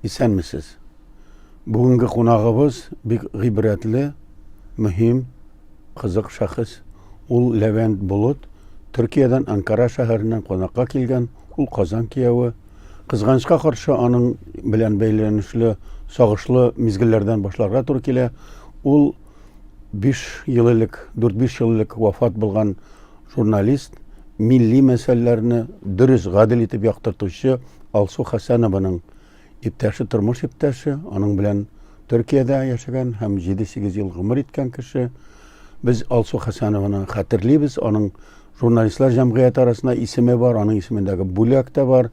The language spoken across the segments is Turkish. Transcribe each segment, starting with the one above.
İsenmisiz? Bugünkü konağımız bir gibretli, mühim, kızık şahıs. Ul Levent Bulut, Türkiye'den Ankara şehrinden konakka kelgen, ul Kazan kiyavi. Kızgançka karşı anın bilen beylenişli, sağışlı mizgillerden başlarga tur kele. Ul 4-5 yıllık vafat bulgan jurnalist, milli meselelerini dürüst gadil etip yaktırtışı Alsu Hasanova'nın iptaşı, turmuş iptaşı. Onun bilen Türkiye'de yaşagan hem 7-8 yıl gımır etken kişi. Biz Alsu Hasanova'nı hatırlıyız. Onun jurnalistler cemiyeti arasında ismi var. Onun ismindeki Bulak da var.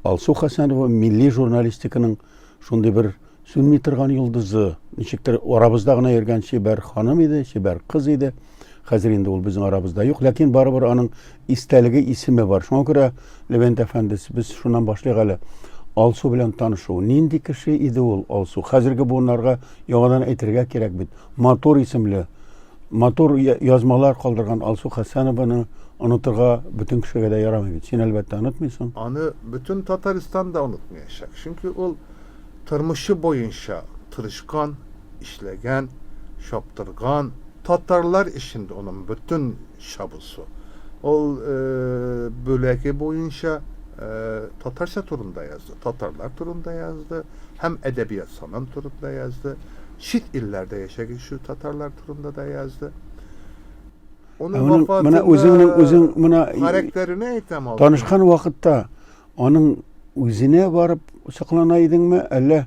Alsu Hasanova milli jurnalistikinin şunday bir sünmi tırgan yıldızı. Nişiktir arabızdağına ergen şiber hanım idi, şiber kız idi. Hazır indi ol bizim arabızda yok. Lakin barabara onun isteligi ismi var. Şuna göre Levent Efendisi biz şundan başlayalım. Alsu bilen tanışığı. Nindi kişi idi ol Alsu. Hazırki bunlarga yağdan etirge gerek bit. Motor isimli. Motor yazmalar kaldırgan Alsu Hasanova'nı unuturga bütün kişiye de yaramaydı. Sen elbette unutmuyorsun. Anı bütün Tataristan da unutmayacak. Çünkü o tırmışı boyunca tırışkan, işlegen, şaptırgan, Tatarlar işinde onun bütün şabusu. O bölge boyunca Tatarca turunda yazdı. Tatarlar turunda yazdı. Hem edebiyat sanat turunda yazdı. Şit illerde yaşayan şu Tatarlar turunda da yazdı. Onun vafatında özün karakterine itham aldı. Tanışkan vakitte onun özüne varıp saklanaydın mı? Elle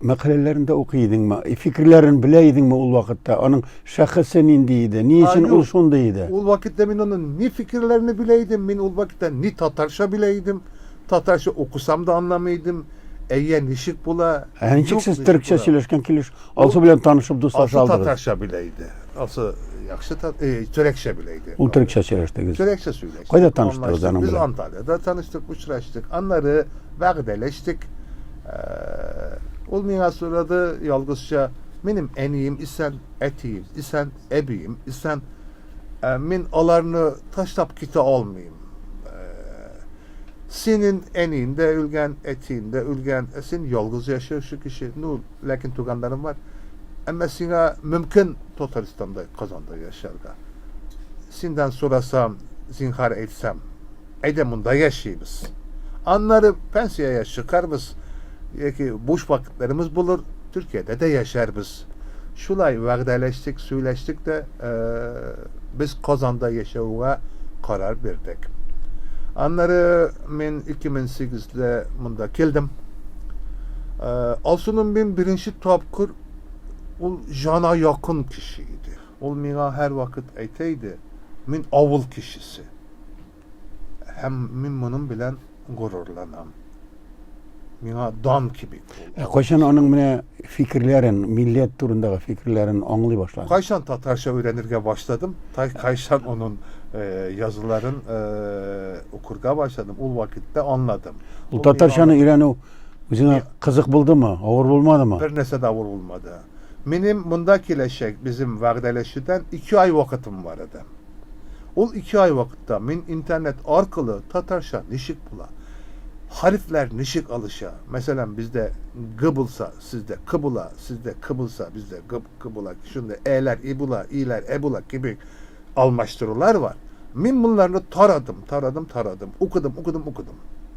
makalelerinde okuydun mu? Fikirlerini bileydin mi o vakitte? Onun şahısı nindiydi? Niçin o şundaydı? O vakitte ben onun ni fikirlerini bileydim. Ben o vakitte ni Tatarca bileydim. Tatarca okusam da anlamaydım. Eyye nişik bula. Yani siz Türkçe söyleşken kiliş. Alsu bilen tanışıp dostlaşaldınız. Alsu Tatarca bileydi. Alsu yakşı Türkçe bileydi. O Türkçe söyleştik. Türkçe söyleştik. Kayda tanıştınız hanım Biz bilen? Antalya'da tanıştık, uçraştık. Anları vəqdələşdik. Olmayan sonra yalgızca benim eniyim isen, etiyim isen, ebiyim isen min alarını taşlap kiti almayayım. Senin eninde ülgen, etiğinde ülgen, sen yalgız yaşıyor şu kişi. Lakin tuganlarım var. Ama sana mümkün Tataristan'da, Kazan'da yaşarga. Senden sorasam, zinhar etsem, edemunda yaşayımız. Anları pensiyaya çıkarmız. Ki boş vakitlerimiz bulur. Türkiye'de de yaşarız. Şulay vəqdələşdik, söyleştik de biz Kazan'da yaşamaya karar verdik. Anları ben 2008'de bunda geldim. Alsu'nun ben birinci tapkır o jana yakın kişiydi. O bana her vakit eyteydi. Ben avul kişisi. Hem ben bunun bilen gururlanam. Bana dam gibi. Kaçan onun bile fikirlerin, millet turundaki fikirlerin anlı başladı. Kaçan Tatarca öğrenirge başladım. Kaçan onun yazıların okurga başladım. O vakitte anladım. O Tatarcanı İran'ı özüne kızık buldu mu? Ağır bulmadı mı? Bir nese de ağır bulmadı. Benim bundaki leşek bizim vəqdələşidən 2 ay vakitim var idi. O 2 ay vakitte ben internet arkalı Tatarca nişik bula. Harfler nişik alışa. Mesela bizde gıbılsa, sizde kıbula, sizde kıbılsa, bizde kıbula. Şimdi e'ler, ibula, i'ler, ebula gibi almaştırılar var. Ben bunlarını taradım. Okudum.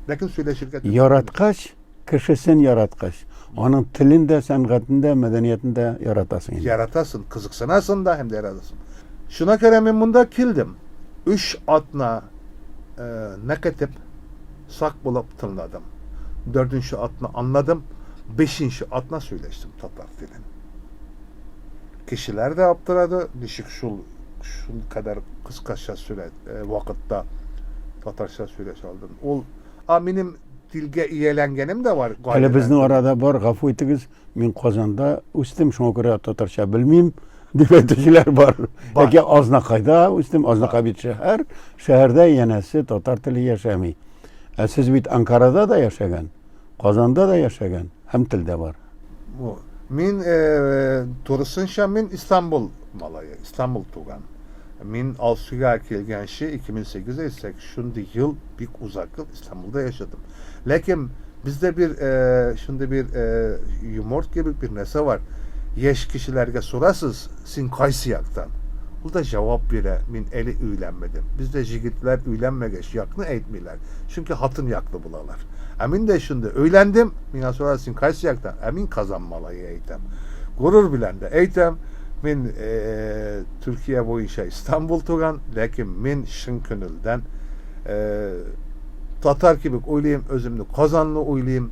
Lakin söyleşirken... Yaratkaç, kişisin yaratkaç. Onun tilinde, sanatında, medeniyetinde yaratasın. Yaratasın, kızıksınasın da hem de yaratasın. Şuna göre ben bunda kildim. 3 atna ne ketip sak bulup tınladım. 4. atna anladım. 5. atna söyleştim Tatar dilin. Kişiler de yaptıradı. Dişik şu kadar kıskaça süre vakitte Tatarca söyleş aldım. Benim dilge iyelengenim de var. Hele bizim arada var, gafı etiniz. Ben Kazan'da üstüm şuna göre Tatarca bilmeyeyim. Dipeticiler var. Peki Aznakay'da üstüm Aznakay bir şehir. Şehirde yenesi Tatar dili yaşamıyor. Siz bit Ankara'da da yaşayan, Kazan'da da yaşayan, hem tilde var. Min turistınşa min İstanbul malayı, İstanbul tugan. Min Alsu'ya kelgenşi 2008'de isek, şundi yıl bir uzak yıl İstanbul'da yaşadım. Lakin Bizde bir şimdi bir yumort gibi bir nese var. Yeş kişilerge sorasız sin kaysı yaktan. Bu da cevap bire min eli üylenmedim. Bizde jigitler üylenmegeç yakını etmiler. Çünkü hatın yaklı bulalar. Emin de şimdi öğlendim. Mina sorasın kaysı yaktan. Emin kazanmalayı eğitem. Gurur bilen de eğitem. Min Türkiye boyunca İstanbul tugan. Lakin min şınkönülden Tatar gibi oyluyum özümlü kazanlı oyluyum.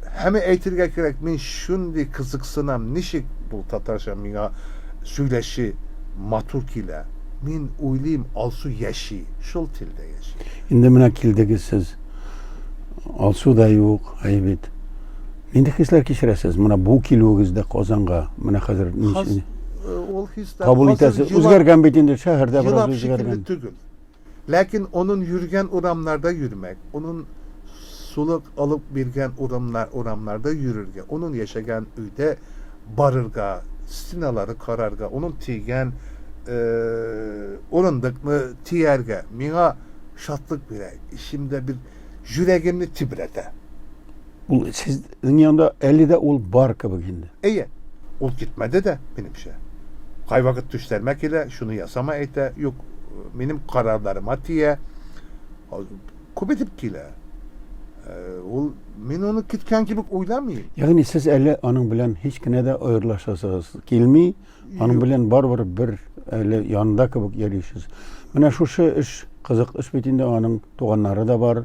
Hem eğitirge gerek min şundi kızıksınam nişik bu Tatarşa mina söyleşi maturk ile min oyluyum alsu yeşi şul tilde yeşi. Indi mina kildegi siz alsu da yok aybet. Nindi hisler kişiresiz. Mina bu kilogizde kazanga. Mina hazır Ol hisler kabul etesi. Özgergen bitinde şehirde biraz özgergen. Tügül. Lakin onun yürgen uğramlarda yürümek, onun suluk alıp birgen uğramlarda yürürge, onun yaşagan üyde barırga, sinaları kararga, onun tigen orundıklı tiyerge, mina şatlık bire, işimde bir yüreğimni tibrete. Sizin yanında 50'de ol bar kabı gindi. İyi, ol gitmedi de benim şey. Kay vakit düşlermek ile şunu yasama ete, yok benim kararlarıma tiye kubetip kile ol men onu kitken gibi oylamayayım. Yani siz 50 anın bilen hiç kine de ağırlaşasınız. Kilmi anın bilen bar bir öyle yanında kabuk yerişiz. Mana şu iş kızık iş bitinde anın doğanları da var.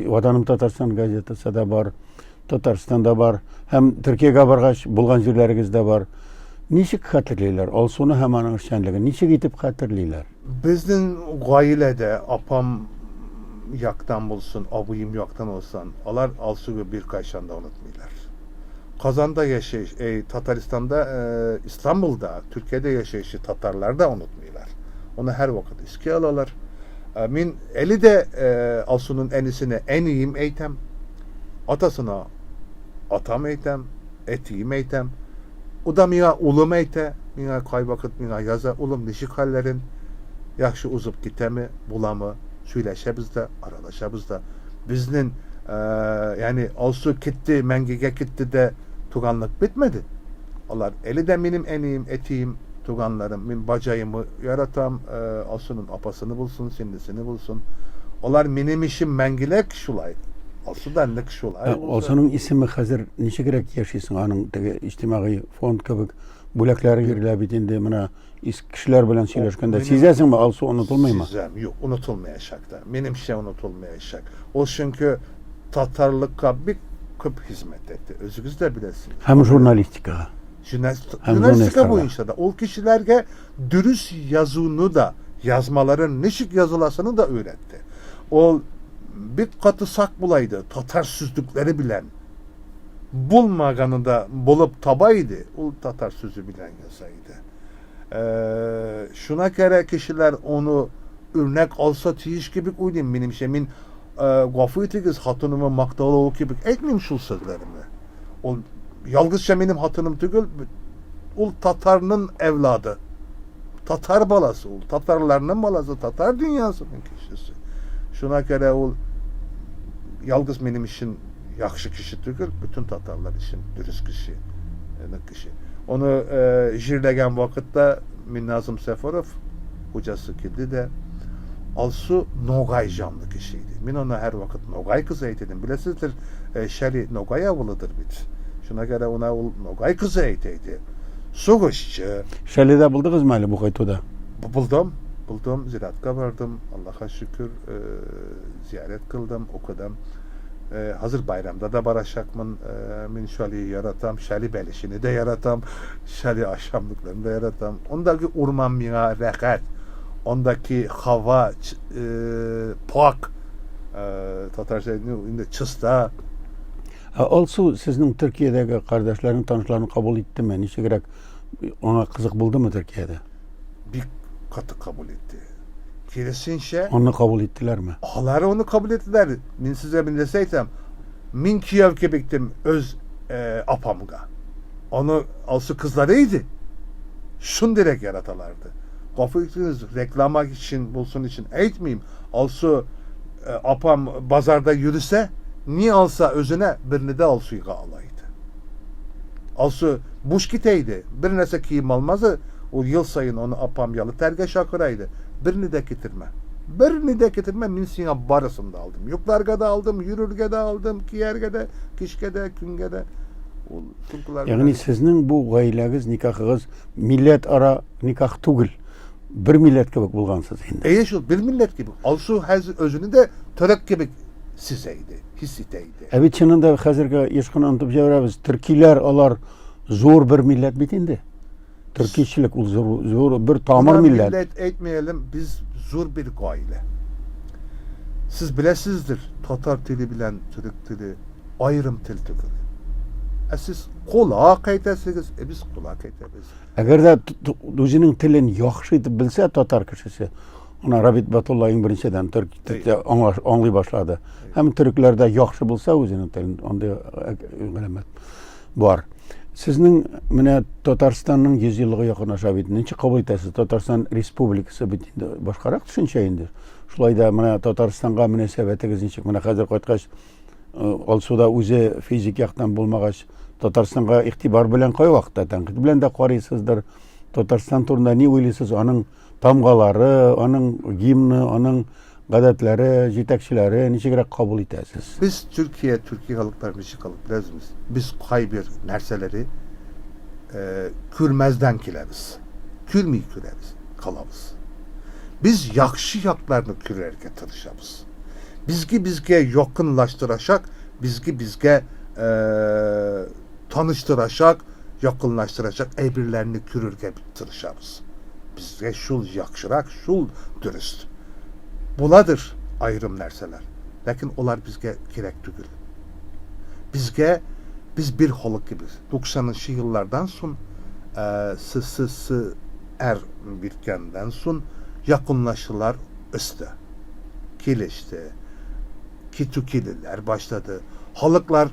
Vatanım Tatarstan gazetesi de var. Tatarstan'da var. Hem Türkiye'ye bargaç bulgan yerleriniz de var. Nişik hatırlayırlar? Alsunu hemen şenliği. Nişik gidip hatırlayırlar? Bizden gailede apam yaktan bulsun, abuyum yaktan olsan, alar alsugu bir kaşanda unutmayırlar. Kazan'da yaşayış, Tataristan'da, İstanbul'da, Türkiye'de yaşayışı Tatarlar da unutmayırlar. Onu her vakit iski alalar. Min eli de alsunun enisine en iyiyim eytem. Atasına atam eytem, etiyim eytem. O da mina ulum eyte, mina kay vakit mina yaza ulum nişik hallerin yaxşı uzup gitemi, bulamı, söyleşebiz de, aralaşabız da. Biznin yani alsu gitti, mengige gitti de tuganlık bitmedi. Onlar eli de benim eniyim, etiyim, tuganlarım, min bacayımı yaratam, alsunun apasını bulsun, sindisini bulsun. Onlar benim işim mengilek şulay. Alsudan ne şulay. Alsunun ismi hazır nişik gerek yaşaysın anın içtimai fond kabuk bulakları yerler bitinde mina kişiler bilen söyleşkende sizəsin mi alsu unutulmayı mı? Sizəm, yok unutulmayacak da. Benim şey unutulmayacak. O çünkü Tatarlık'a bir küp hizmet etti. Özünüz de bilesiniz. Hem jurnalistika. Jurnalistika boyunca da. O kişilerge dürüst yazını da yazmaların neşik yazılasını da öğretti. O bir katı sak bulaydı. Tatar süzdükleri bilen. Bulmaganı da bulup tabaydı. O Tatar sözü bilen yazaydı. Şuna göre kişiler onu örnek alsa tiyiş gibi oynayayım benim şeyimin gafiyetigiz hatınımı maktalı o gibi etmeyeyim şu sözlerimi. O yalgızca benim hatınım tügül ol Tatar'ın evladı. Tatar balası ol. Tatarlarının balası. Tatar dünyasının kişisi. Şuna göre ol yalgız benim işin yaxşı kişi tügül bütün Tatarlar için dürüst kişi. Kişi. Onu jirlegen vakitte min Nazım Seferov hocası kildi de alsu Nogay canlı kişiydi. Min ona her vakit Nogay kızı eğitedim. Bilesizdir Şeli Nogay avılıdır bit. Şuna göre ona Nogay kızı eğiteydi. Soğuşçu. Şeli'de buldunuz mu bu kayıtoda? Buldum. Ziraat'a vardım. Allah'a şükür ziyaret kıldım, okudum. Hazır bayramda da baraşakmın min şali yaratam, şali belişini de yaratam, şali aşamlıklarını da yaratam. Ondaki urman mina rekat, ondaki hava pak, Tatarca'nın çısta. Alsu sizin Türkiye'deki kardeşlerin, tanışlarını kabul etti mi? Nişi gerek ona kızık buldu mu Türkiye'de? Bir katı kabul etti. Keresinçe onu kabul ettiler mi? Ağları onu kabul ettiler. Min size bin deseysem min Kiyev kebektim öz apamga. Onu alsı kızlarıydı. Şun direkt yaratalardı. Kafasınız reklamak için bulsun için eğitmeyeyim. Alsı apam bazarda yürüse Ni alsa özüne birini de Alsu'ya alaydı. Alsu buş giteydi. Bir nese kiyim almazı. O yıl sayın onu apamyalı terge şakıraydı. Birini de getirme. Birini de getirme. Min sana barısını da aldım. Yuklarga da aldım. Yürürge de aldım. Kiyerge de, kişge de, künge de. Yani sizin bu gaileniz, nikahınız millet ara nikah tugul. Bir millet gibi bulgansız indi. Şu bir millet gibi. Alsu özünü de törek gibi sizeydi, hissiteydi. Evet, çınında hazırga yaşkın antıp javrabız. Türkiler alar zor bir millet bitindi. Türkçilik zor bir tamir millet. Millet etmeyelim, biz zor bir gaile. Siz bilesizdir, Tatar dili bilen Türk dili ayrım til tüdür. Siz kulağa kaytasınız, biz kulağa kaytayız. Eğer de özünün tilini yaxşı etip bilse Tatar kişisi, ona Rabit Batullah'ın birinciden Türkçe anlay başladı. Hem Türklerde yaxşı bulsa özünün tilini, onda öğrenmet var. Sizin mine Tatarstan'ın 100 yıllığı yakınlaşa bittiğinde kabul etəsiz. Tatarstan Respublikası bittiğinde başkarak düşünçeyindir. Şulayda mine Tatarstan'a münasebetiniz nişik mine hazır koytkaç Alsuda özü fizik yaktan bulmagaç Tatarstan'a iktibar bilen koy vaqtda tanqid bilen de qarıysızdır. Tatarstan turunda ne oylaysız? Onun tamgaları, onun gimni, onun gadetleri, jetekçileri nechegirek kabul etəsiz? Biz Türkiye halıklar nişik halık bilezimiz. Biz kay bir nerseleri kürmezden kileriz. Kürmeyi küreriz, kalabız. Biz yakşı yaklarını kürerke tırışabız. Bizge yakınlaştıraşak, bizge tanıştıraşak, yakınlaştıraşak, eybirlerini kürürke tırışabız. Bizge şul yakşırak, şul dürüst. Buladır ayrım nerseler. Lakin olar bizge gerek tügül. Biz bir halık gibiyiz. 90'lı yıllardan son bitkenden son yakınlaşılar üstü. Kileşti. Kitukililer başladı. Halıklar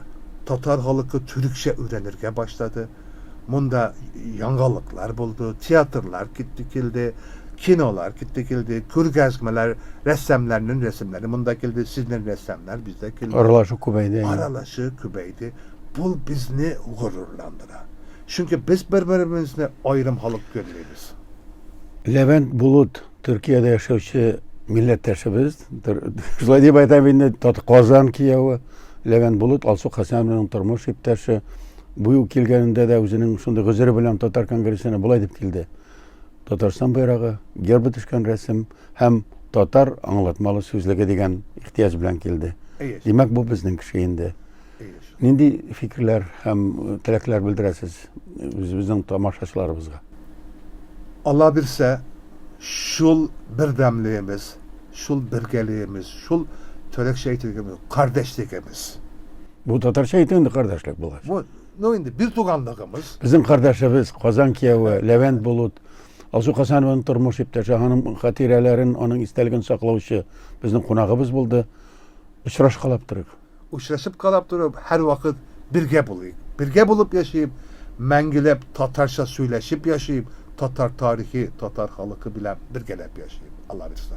Tatar halıkı Türkçe öğrenirge başladı. Bunda yangalıklar buldu. Tiyatrolar gittikildi. Kinolar gittikildi. Kürgezmeler, ressamlarının resimleri. Bunda kildi. Sizin ressamlar bizde kildi. Aralaşı kubeydi. Aralaşı kubeydi. Bu bizni gururlandıra. Çünkü biz birbirimizle ayrım halık görüyoruz. Levent Bulut, Türkiye'de yaşayışı milletteşimiz. Şulay deyip aytayım, Kazan Kiyevi, Levent Bulut, Alsu Hasanov'un turmuş iptaşı. Bu yıl kelgeninde de özünün şunda gızırı bilen Tatar Kongresine bulay dip kildi. Tatarstan bayrağı, gerbi düşken resim, hem Tatar anlatmalı sözlüge degen ihtiyaç bilen kildi. Demek bu bizning şeyinde. Nindi fikirler hem tilekler bildiresiz bizning tamaşaçılarımızga? Allah bilse şul birdemliğimiz, şul birgeliğimiz, şul tölek şeytligimiz, kardeşliğimiz. Bu Tatar şeytindi kardeşlik bular. Bu ne indi bir tuganlığımız. Bizim kardeşimiz Kazan Kiyevi, Levent Bulut, Alsu Hasanov'un turmuş iptaşı, hanım hatirelerin, onun isteligini saklavışı bizning konağımız buldu. Uçraş kalap duruk. Uçraşıp kalap durup her vakit birge bulayık. Birge bulup yaşayıp, mengilep Tatarça söyleşip yaşayıp, Tatar tarihi, Tatar halıkı bilen birgelep yaşayıp. Allah bilsin.